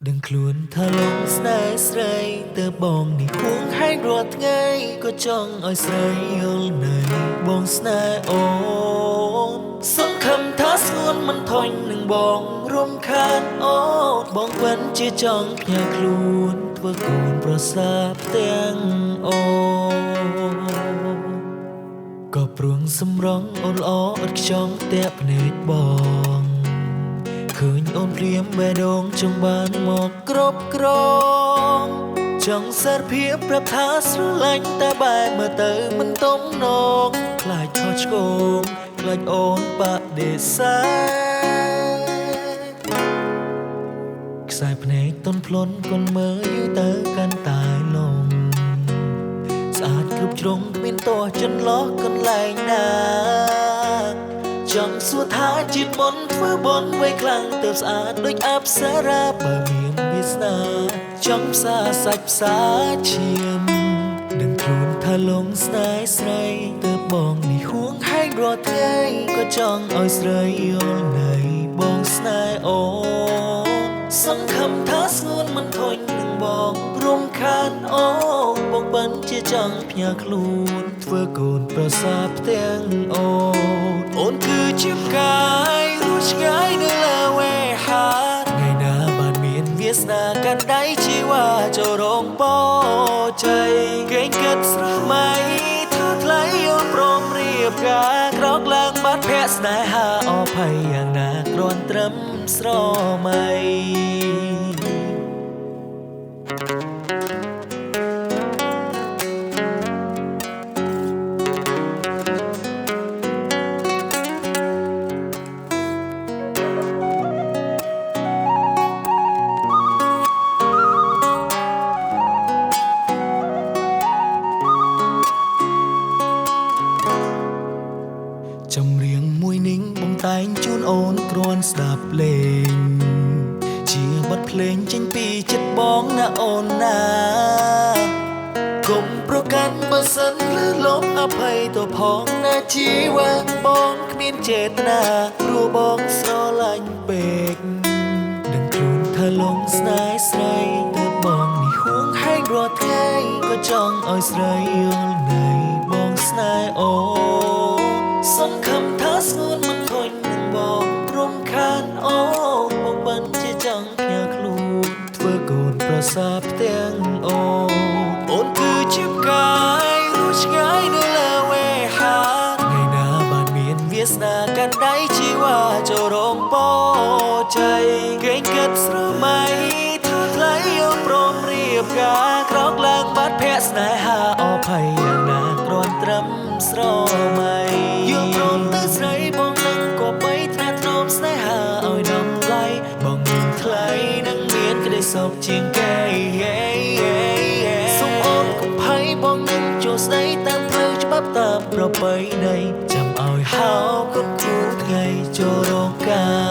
đừng luôn tha lông snai sray tơ bong đi huống hai ruột ngay có trong oi sray yêu này bong snai ôn sống khăm thắt luônมันthôi đừng bong rôm khan ôn bong vẫn chia trong nhà luôn vừa cồn pro sáp tiếng ôn có pruông sầm rong ôn ó ớt trong tép nết bongឃើញអូនព្រាមបេះដូងចង់បានមកគ្រប់គ្រងចង់សារភាពប្រាប់ថាស្រឡាញ់តែបែបមើលទៅមិនទំនងខ្លាចខុសឆ្គងខ្លាចអូនបដិសេធខ្សែភ្នែកទន់ភ្លន់កូនមើលយូរទៅកាន់តែលងស្អាតគ្រប់ជ្រុងគ្មានទាស់ចន្លោះកន្លែងណាចង់សួរថាជាតិមុនធ្វើបន់ໄວខ្លាំងទៅស្អាតដូចអប្សរាបើមានវាសនាចង់ផ្សារសាច់ផ្សារឈាមនឹងខ្លួនថាលងស្នេហ៍ស្រីទៅបងនេះហួងហែងរាល់ថ្ងៃក៏ចង់ឲ្យស្រីយល់នៃបងស្នេហ៍អូនសង្ឃឹមថាស្ងួនមិនធុញនឹងបងរំខានអូនបងបិណ្ឌជាចង់ផ្ញើខ្លួនធ្វើកូនប្រសាផ្ទាំងអូនអូនគឺជាផ្កាយរស់ឆ្ងាយនៅលើវេហាថ្ងៃណាបានមានវាសនាកាន់ដៃជីវ៉ាចូលរងបោជ័យកេងកាត់ស្រមៃថាថ្លៃអូនព្រមរៀបការក្រោកឡើងបាត់ភ័ក្រស្នេហាអភ័យយ៉ាងណាគ្រាន់ត្រឹមស្រមៃចម្រៀងមួយនេះបងតែងជូនអូនគ្រាន់ស្ដាប់លេងជាបទភ្លេងចេញពីចិត្តបងណាអូនណាកុំប្រកាន់បើសិនលឺលំអភ័យទៅផងណាជីវ៉ាបងគ្មានចេតនាព្រោះបងស្រឡាញ់ពេកនឹងខ្លួនថាលងស្នេហ៍ស្រីទៅបងនេះហួងហែងរាល់ថ្ងៃក៏ចង់ឲ្យស្រីយល់នៃបងស្នេហ៍អូសង្ឃឹមថាស្ងួនមិនធុញនឹងបងរំខានអូនបងបិណ្ឌជាចង់ផ្ញើខ្លួនធ្វើកូនប្រសាផ្ទាំងអូនគឺជាផ្កាយរស់ឆ្ងាយនៅលើវេហាថ្ងៃណាបានមានវាសនាកាន់ដៃជីវ៉ាចូលរងបោជ័យកេងកាត់ស្រមៃថាថ្លៃអូនព្រមរៀបការក្រោកឡើងបាត់ភ័ក្រស្នេហាអភ័យយ៉ាងណាគ្រាន់ត្រឹមស្រមៃយល់ព្រមទៅស្រីបងនឹងក៏បីថ្នាក់ថ្នមស្នេហាឲ្យដំឡៃបងមានថ្លៃនឹងមានក្តីសុខជាងគេសូមអូនកុំភ័យបងនឹងចូលស្ដីតាមផ្លូវច្បាប់តាមប្រពៃណីចាំឲ្យហៅគុណគ្រូថ្ងៃចូលរកការ